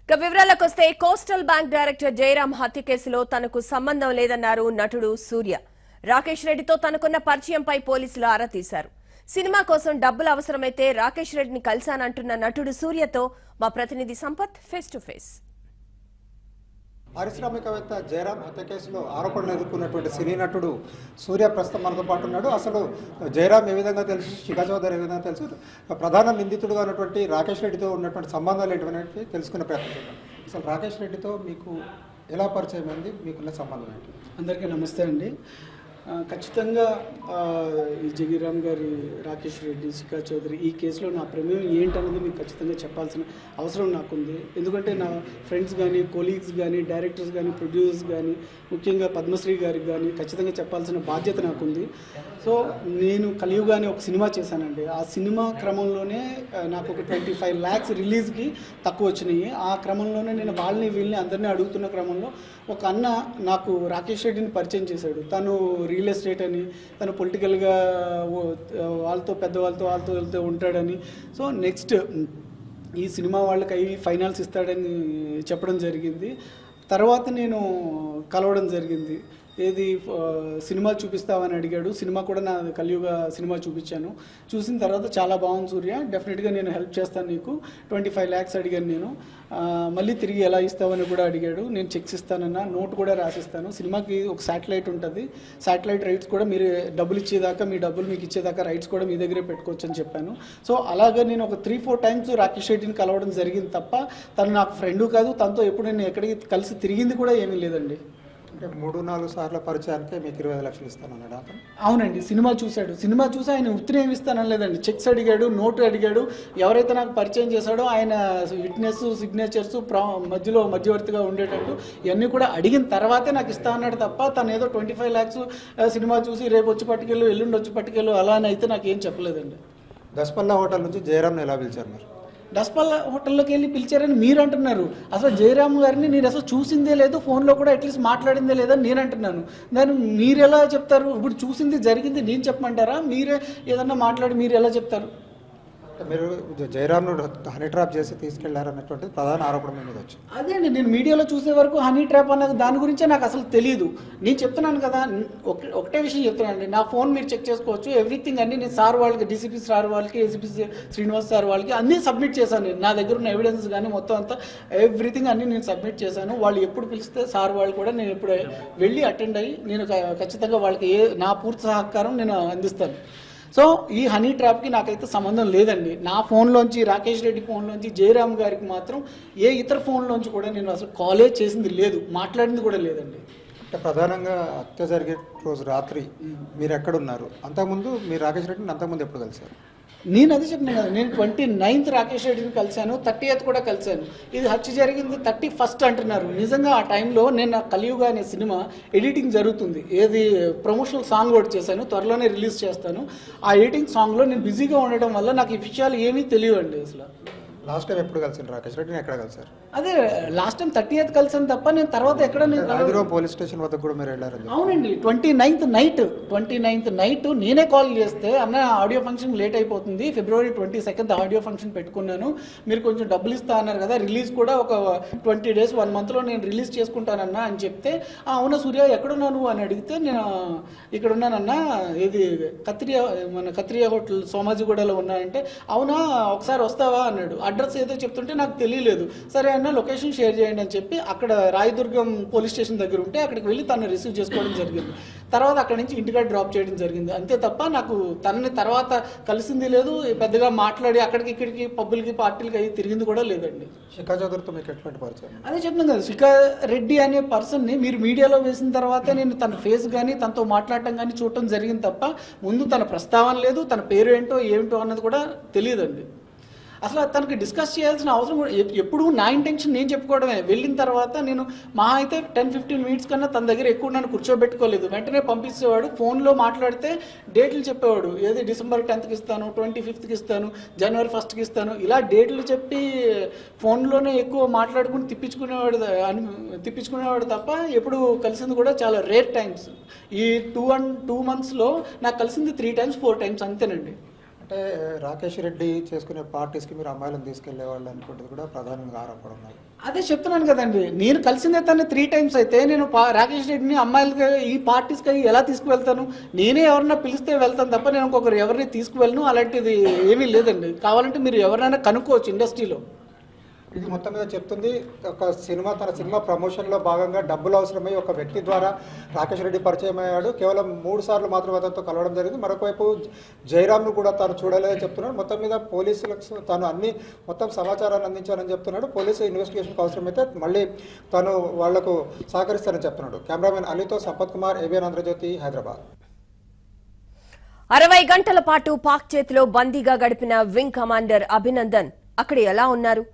వివరాలకు వస్తే coastal bank director Jayaram హత్య కేసులో తనకు సంబంధం లేదన్నారు నటుడు సూర్య. రాకేష్ రెడ్డితో తనకున్న పరిచయంపై పోలీసులు ఆరా తీశారు. సినిమా కోసం డబ్బులు అవసరమైతే రాకేష్ రెడ్డిని కలిశానంటున్న నటుడు సూర్యతో మా ప్రతినిధి సంపత్ ఫేస్ టు ఫేస్. పారిశ్రామికవేత్త జయరాం హత్య కేసులో ఆరోపణలు ఎదుర్కొన్నటువంటి సినీ నటుడు సూర్య ప్రస్తుతం మనతో పాటు ఉన్నాడు. అసలు జయరాం ఏ విధంగా తెలుసు, శిఖా చౌదరి ఏ విధంగా తెలుసు, ప్రధాన నిందితుడుగా ఉన్నటువంటి రాకేష్ రెడ్డితో ఉన్నటువంటి సంబంధాలు ఏంటి తెలుసుకునే ప్రయత్నం చేద్దాం. అసలు రాకేష్ రెడ్డితో మీకు ఎలా పరిచయం అయింది, మీకున్న సంబంధం ఏంటి? అందరికీ నమస్తే అండి. ఖచ్చితంగా ఈ జయరాం గారి, రాకేష్ రెడ్డి, శిఖా చౌదరి ఈ కేసులో నా ప్రమేయం ఏంటన్నది మీకు ఖచ్చితంగా చెప్పాల్సిన అవసరం నాకుంది. ఎందుకంటే నా ఫ్రెండ్స్ కానీ, కొలీగ్స్ కానీ, డైరెక్టర్స్ కానీ, ప్రొడ్యూసర్స్ కానీ, ముఖ్యంగా పద్మశ్రీ గారికి కానీ ఖచ్చితంగా చెప్పాల్సిన బాధ్యత నాకుంది. సో నేను కలియుగానే ఒక సినిమా చేశానండి. ఆ సినిమా క్రమంలోనే నాకు ఒక 25 lakhs రిలీజ్కి తక్కువ వచ్చినాయి. ఆ క్రమంలోనే నేను వాళ్ళని వీళ్ళని అందరినీ అడుగుతున్న క్రమంలో ఒక అన్న నాకు రాకేష్ రెడ్డిని పరిచయం చేశాడు. తను రియల్ ఎస్టేట్ అని, తను పొలిటికల్గా వాళ్ళతో పెద్దవాళ్ళతో వెళ్తూ ఉంటాడని. సో నెక్స్ట్ ఈ సినిమా వాళ్ళకి అవి ఫైనాన్స్ ఇస్తాడని చెప్పడం జరిగింది. తర్వాత నేను కలవడం జరిగింది. ఏది సినిమా చూపిస్తావని అడిగాడు. సినిమా కూడా నా కలియుగ సినిమా చూపించాను. చూసిన తర్వాత చాలా బాగుంది సూర్య, డెఫినెట్గా నేను హెల్ప్ చేస్తాను, నీకు 25 lakhs అడిగాను నేను. మళ్ళీ తిరిగి ఎలా ఇస్తావని కూడా అడిగాడు. నేను చెక్స్ ఇస్తానన్నా, నోట్ కూడా రాసిస్తాను. సినిమాకి ఒక శాటిలైట్ ఉంటుంది, శాటిలైట్ రైట్స్ కూడా మీరు డబ్బులు ఇచ్చేదాకా, మీ డబ్బులు మీకు ఇచ్చేదాకా రైట్స్ కూడా మీ దగ్గరే పెట్టుకోవచ్చు అని చెప్పాను. సో అలాగే నేను ఒక 3-4 times రాకేష్ రెడ్డిని కలవడం జరిగింది తప్ప తను నాకు ఫ్రెండు కాదు. తనతో ఎప్పుడు నేను ఎక్కడికి కలిసి తిరిగింది కూడా ఏమీ లేదండి. అంటే 3-4 సార్ల పరిచయానికి మీకు 25 lakhs ఇస్తానన్నాడు అతను? అవునండి. సినిమా చూశాడు. సినిమా చూసి ఆయన ఉత్తరం ఏమి ఇస్తానలేదండి, చెక్స్ అడిగాడు, నోటు అడిగాడు. ఎవరైతే నాకు పరిచయం చేశాడో ఆయన విట్నెస్, సిగ్నేచర్స్ మధ్యలో మధ్యవర్తిగా ఉండేటట్టు ఇవన్నీ కూడా అడిగిన తర్వాతే నాకు ఇస్తా అన్నాడు తప్ప తను ఏదో 25 lakhs సినిమా చూసి రేపు వచ్చి పట్టుకెళ్ళు, ఎల్లుండి వచ్చి పట్టుకెళ్ళు అలా అని అయితే నాకు ఏం చెప్పలేదండి. దస్పల్లా హోటల్ నుంచి జయరాంని ఎలా పిలిచారు మీరు? దస్పల్లా హోటల్లోకి వెళ్ళి పిలిచారని మీరు అంటున్నారు. అసలు జయరాం గారిని నేను అసలు చూసిందే లేదు, ఫోన్లో కూడా అట్లీస్ట్ మాట్లాడిందే లేదని నేను అంటున్నాను. దాన్ని మీరు ఎలా చెప్తారు? ఇప్పుడు చూసింది జరిగింది నేను చెప్పమంటారా? మీరే ఏదన్నా మాట్లాడి మీరు ఎలా చెప్తారు? మీరు జయరాంను హనీ ట్రాప్ చేసి తీసుకెళ్లారన్నటువంటి ప్రధాన ఆరోపణ మీద వచ్చింది. అదే అండి, నేను మీడియాలో చూసే వరకు హనీ ట్రాప్ అన్నది దాని గురించే నాకు అసలు తెలియదు. నేను చెప్తున్నాను కదా, ఒకటే విషయం చెప్తున్నానండి. నా ఫోన్ మీరు చెక్ చేసుకోవచ్చు, ఎవ్రీథింగ్ అన్ని నేను సార్ వాళ్ళకి, డీసీపీ సార్ వాళ్ళకి, ఏసీపీ శ్రీనివాస్ సార్ వాళ్ళకి అన్నీ సబ్మిట్ చేశాను. నా దగ్గర ఉన్న ఎవిడెన్స్ కానీ మొత్తం అంతా ఎవ్రీథింగ్ అన్నీ నేను సబ్మిట్ చేశాను. వాళ్ళు ఎప్పుడు పిలిస్తే సార్ వాళ్ళు కూడా నేను ఎప్పుడు వెళ్ళి అటెండ్ అయ్యి నేను ఖచ్చితంగా వాళ్ళకి నా పూర్తి సహకారం నేను అందిస్తాను. సో ఈ హనీ ట్రాప్కి నాకైతే సంబంధం లేదండి. నా ఫోన్లోంచి, రాకేష్ రెడ్డి ఫోన్లోంచి జయరాం గారికి మాత్రం ఏ ఇతర ఫోన్లోంచి కూడా నేను అసలు కాలే చేసింది లేదు, మాట్లాడింది కూడా లేదండి. అంటే ప్రధానంగా హత్య జరిగే రోజు రాత్రి మీరు ఎక్కడున్నారు? అంతకుముందు మీరు రాకేష్ రెడ్డిని అంతకుముందు ఎప్పుడు కలిశారు? నేను అదే చెప్పినాను కదా, నేను 29th రాకేష్ రెడ్డిని కలిశాను, 30th కూడా కలిశాను. ఇది హత్య జరిగింది 31st అంటున్నారు. నిజంగా ఆ టైంలో నేను కలియుగ అనే సినిమా ఎడిటింగ్ జరుగుతుంది. ఏది ప్రమోషనల్ సాంగ్ కూడా చేశాను, త్వరలోనే రిలీజ్ చేస్తాను. ఆ ఎడిటింగ్ సాంగ్లో నేను బిజీగా ఉండడం వల్ల నాకు ఈ విషయాలు ఏమీ తెలియవండి. అసలు లాస్ట్ టైం ఎప్పుడు కలిసారు రాకేష్ రెడ్డిని, ఎక్కడ కలిసారు? అదే లాస్ట్ టైం 30th కలిసాను తప్ప నేను తర్వాత ఎక్కడ పోలీస్ స్టేషన్ వద్ద కూడా మీరు వెళ్ళారు? అవునండి. 29th నైట్ నేనే కాల్ చేస్తే, అన్న ఆడియో ఫంక్షన్ లేట్ అయిపోతుంది, February 22nd ఆడియో ఫంక్షన్ పెట్టుకున్నాను, మీరు కొంచెం డబ్బులు ఇస్తా అన్నారు కదా, రిలీజ్ కూడా ఒక 20 days 1 monthలో నేను రిలీజ్ చేసుకుంటానన్నా అని చెప్తే, అవునా సూర్య ఎక్కడున్నావు నువ్వు అని అడిగితే, నేను ఇక్కడ ఉన్నానన్నా, ఇది కత్రియా హోటల్ సోమాజిగూడలో ఉన్నానంటే, అవునా ఒకసారి వస్తావా అన్నాడు. అడ్రస్ ఏదో చెప్తుంటే నాకు తెలియలేదు. సరే అన్న లొకేషన్ షేర్ చేయండి అని చెప్పి అక్కడ రాయదుర్గం పోలీస్ స్టేషన్ దగ్గర ఉంటే అక్కడికి వెళ్ళి తను రిసీవ్ చేసుకోవడం జరిగింది. తర్వాత అక్కడి నుంచి ఇంటికాడ డ్రాప్ చేయడం జరిగింది. అంతే తప్ప నాకు తనని తర్వాత కలిసింది లేదు, పెద్దగా మాట్లాడి అక్కడికి ఇక్కడికి పబ్బులకి పార్టీలకి అవి తిరిగింది కూడా లేదండి. శిఖా చౌదరితో మీకు ఎట్లాంటి పరిచయం? అదే చెప్తున్నాను కదా, శిఖా రెడ్డి అనే పర్సన్ని మీరు మీడియాలో వేసిన తర్వాతే నేను తన ఫేస్ కానీ తనతో మాట్లాడటం కానీ చూడటం జరిగింది తప్ప ముందు తన ప్రస్తావన లేదు, తన పేరు ఏంటో ఏమిటో అన్నది కూడా తెలియదండి. అసలు తనకి డిస్కస్ చేయాల్సిన అవసరం కూడా ఎప్పుడు నా ఇంటెన్షన్ నేను చెప్పుకోవడమే. వెళ్ళిన తర్వాత నేను మా అయితే 10-15 minutes కన్నా తన దగ్గర ఎక్కువ నన్ను కూర్చోబెట్టుకోలేదు. వెంటనే పంపించేవాడు. ఫోన్లో మాట్లాడితే డేట్లు చెప్పేవాడు. ఏది December 10th ఇస్తాను, 25th ఇస్తాను, January 1st ఇస్తాను, ఇలా డేట్లు చెప్పి ఫోన్లోనే ఎక్కువ మాట్లాడుకుని తిప్పించుకునేవాడు తప్ప ఎప్పుడు కలిసింది కూడా చాలా రేర్ టైమ్స్. ఈ 2 monthsలో నాకు కలిసింది 3 times 4 times అంతేనండి. అంటే రాకేష్ రెడ్డి చేసుకునే పార్టీస్కి మీరు అమ్మాయిలను తీసుకెళ్లే వాళ్ళు అనుకుంటుంది కూడా ప్రధానంగా ఆరోపణ ఉన్నది. అదే చెప్తున్నాను కదండి, నేను కలిసిందే తను 3 times అయితే నేను రాకేష్ రెడ్డిని అమ్మాయిలకి ఈ పార్టీస్కి ఎలా తీసుకువెళ్తాను? నేనే ఎవరన్నా పిలిస్తే వెళ్తాను తప్ప నేను ఇంకొకరు ఎవరిని తీసుకువెళ్ళను. అలాంటిది ఏమీ లేదండి. కావాలంటే మీరు ఎవరైనా కనుక్కోవచ్చు ఇండస్ట్రీలో. ఇది మొత్తం మీద చెప్తుంది, తన సినిమా ప్రమోషన్లో భాగంగా డబ్బులు అవసరమై ఒక వ్యక్తి ద్వారా రాకేష్ రెడ్డి పరిచయం అయ్యాడు. కేవలం 3 సార్లు మాత్రమే అతనితో కలవడం జరిగింది. మరొకవైపు జయరామ్ను కూడా తాను చూడలేదని చెప్తున్నాడు. మొత్తం మీద పోలీసులకు తాను మొత్తం సమాచారాన్ని అందించానని చెప్తున్నాడు. పోలీసు ఇన్వెస్టిగేషన్కి అవసరమైతే మళ్ళీ తాను వాళ్లకు సహకరిస్తానని చెప్తున్నాడు. కెమెరామెన్ అలీతో సంపత్ కుమార్, ఏబిఎన్ ఆంధ్రజ్యోతి, హైదరాబాద్. 60 గంటల పాటు పాక్ చేతిలో బందీగా గడిపిన వింగ్ కమాండర్ అభినందన్ అక్కడ ఎలా ఉన్నారు?